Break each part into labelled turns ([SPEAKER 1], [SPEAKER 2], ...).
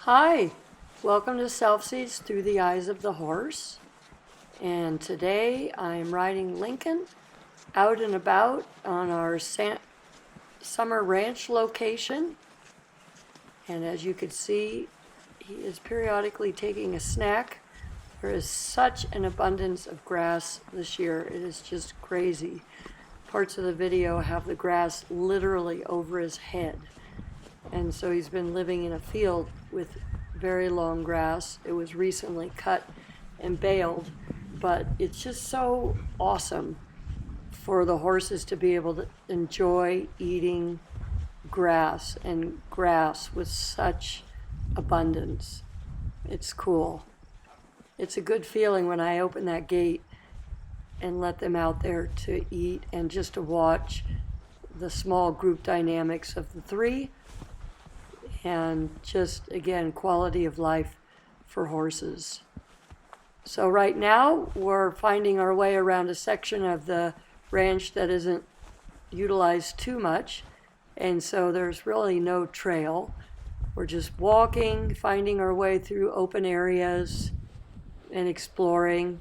[SPEAKER 1] Hi, welcome to Selfseeds Through the Eyes of the Horse. And today I'm riding Lincoln out and about on our summer ranch location. And as you can see, he is periodically taking a snack. There is such an abundance of grass this year. It is just crazy. Parts of the video have the grass literally over his head. And so he's been living in a field with very long grass. It was recently cut and baled, but it's just so awesome for the horses to be able to enjoy eating grass, and grass with such abundance. It's cool. It's a good feeling when I open that gate and let them out there to eat and just to watch the small group dynamics of the three, and just, again, quality of life for horses. So right now we're finding our way around a section of the ranch that isn't utilized too much, and so there's really no trail. We're just walking, finding our way through open areas and exploring.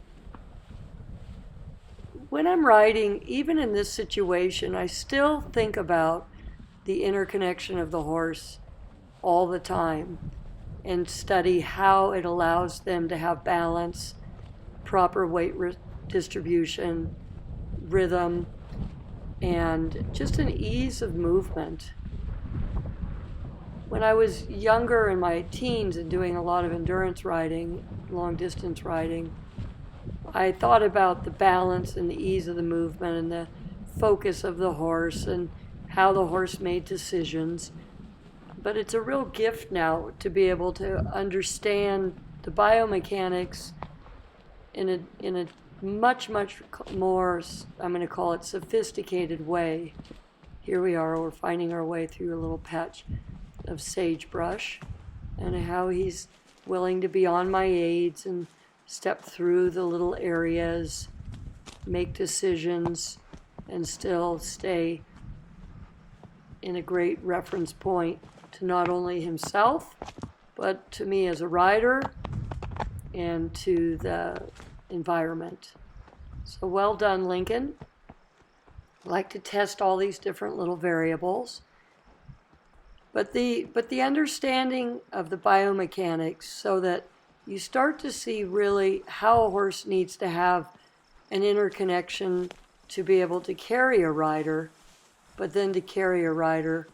[SPEAKER 1] When I'm riding, even in this situation, I still think about the interconnection of the horse all the time and study how it allows them to have balance, proper weight distribution, rhythm, and just an ease of movement. When I was younger in my teens and doing a lot of endurance riding, long distance riding, I thought about the balance and the ease of the movement and the focus of the horse and how the horse made decisions. But it's a real gift now to be able to understand the biomechanics in a much more, I'm going to call it, sophisticated way. Here we are, we're finding our way through a little patch of sagebrush, and how he's willing to be on my aids and step through the little areas, make decisions, and still stay in a great reference point to not only himself, but to me as a rider and to the environment. So well done, Lincoln. I like to test all these different little variables. But the understanding of the biomechanics, so that you start to see really how a horse needs to have an interconnection to be able to carry a rider, but then to carry a rider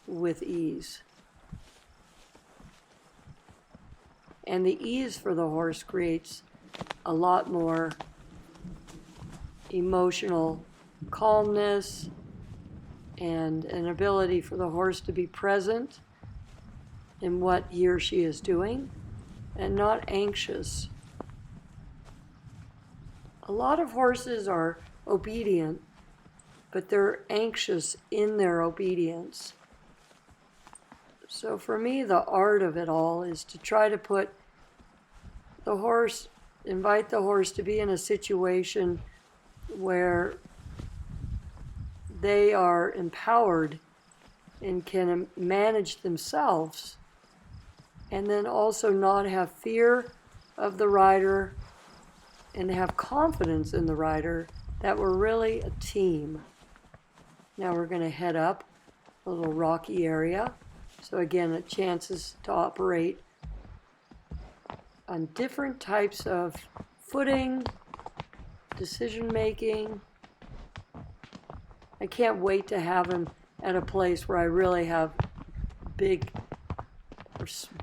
[SPEAKER 1] with ease. And the ease for the horse creates a lot more emotional calmness and an ability for the horse to be present in what he or she is doing and not anxious. A lot of horses are obedient, but they're anxious in their obedience. So for me, the art of it all is to try to put the horse, invite the horse to be in a situation where they are empowered and can manage themselves, and then also not have fear of the rider and have confidence in the rider that we're really a team. Now we're going to head up a little rocky area. So again, a chances to operate on different types of footing, decision making. I can't wait to have him at a place where I really have big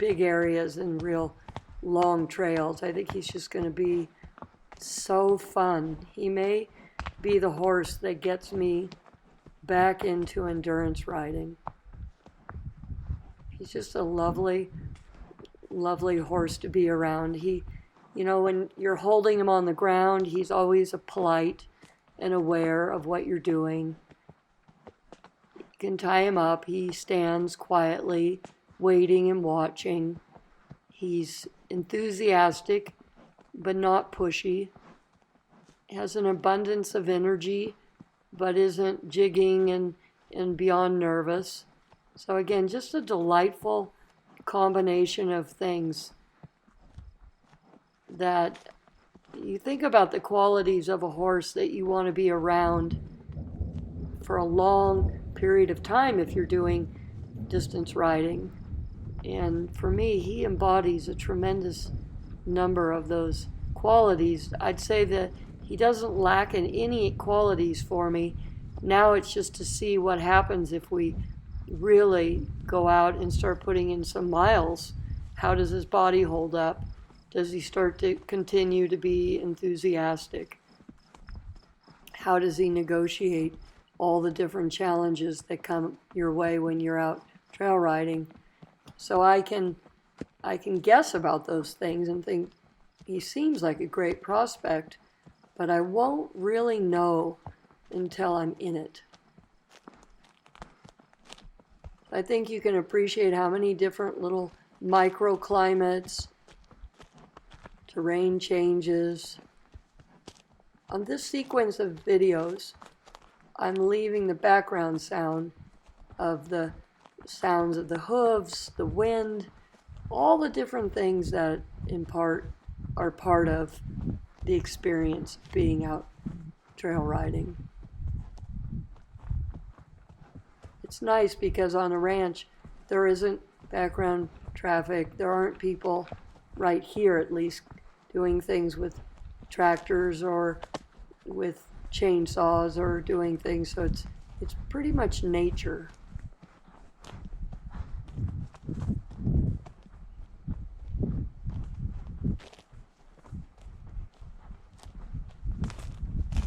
[SPEAKER 1] areas and real long trails. I think he's just going to be so fun. He may be the horse that gets me back into endurance riding. He's just a lovely horse to be around. When you're holding him on the ground, he's always polite and aware of what you're doing. You can tie him up. He stands quietly, waiting and watching. He's enthusiastic, but not pushy. Has an abundance of energy, but isn't jigging and beyond nervous. So again, just a delightful combination of things that you think about the qualities of a horse that you want to be around for a long period of time if you're doing distance riding. And for me, he embodies a tremendous number of those qualities. I'd say that he doesn't lack in any qualities for me. Now it's just to see what happens if we really go out and start putting in some miles. How does his body hold up? Does he start to continue to be enthusiastic? How does he negotiate all the different challenges that come your way when you're out trail riding? So I can guess about those things and think he seems like a great prospect, but I won't really know until I'm in it. I think you can appreciate how many different little microclimates, terrain changes. On this sequence of videos, I'm leaving the background sound of the sounds of the hooves, the wind, all the different things that in part are part of the experience of being out trail riding. It's nice because on a ranch there isn't background traffic. There aren't people right here at least doing things with tractors or with chainsaws or doing things, so it's pretty much nature.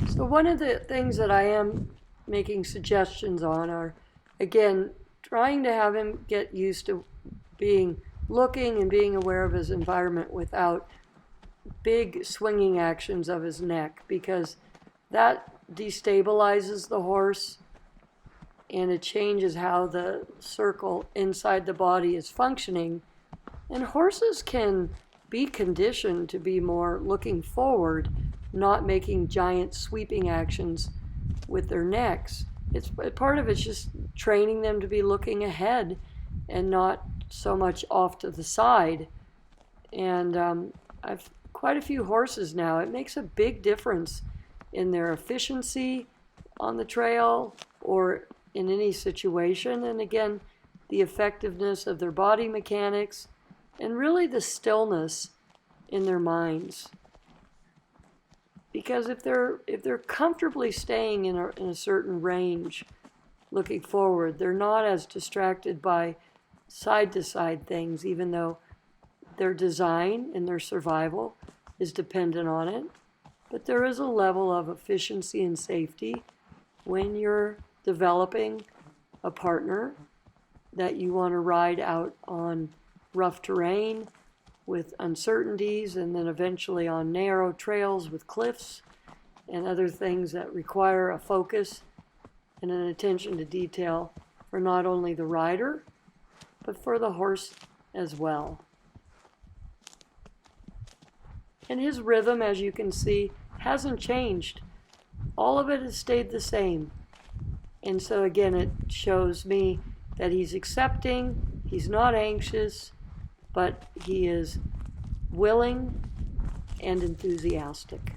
[SPEAKER 1] So one of the things that I am making suggestions on are, again, trying to have him get used to looking and being aware of his environment without big swinging actions of his neck, because that destabilizes the horse and it changes how the circle inside the body is functioning. And horses can be conditioned to be more looking forward, not making giant sweeping actions with their necks. It's part of it's just training them to be looking ahead and not so much off to the side. And I've quite a few horses now. It makes a big difference in their efficiency on the trail or in any situation. And again, the effectiveness of their body mechanics and really the stillness in their minds. Because if they're comfortably staying in a certain range, looking forward, they're not as distracted by side-to-side things, even though their design and their survival is dependent on it. But there is a level of efficiency and safety when you're developing a partner that you want to ride out on rough terrain with uncertainties, and then eventually on narrow trails with cliffs and other things that require a focus and an attention to detail for not only the rider, but for the horse as well. And his rhythm, as you can see, hasn't changed. All of it has stayed the same. And so again, it shows me that he's accepting, he's not anxious, but he is willing and enthusiastic.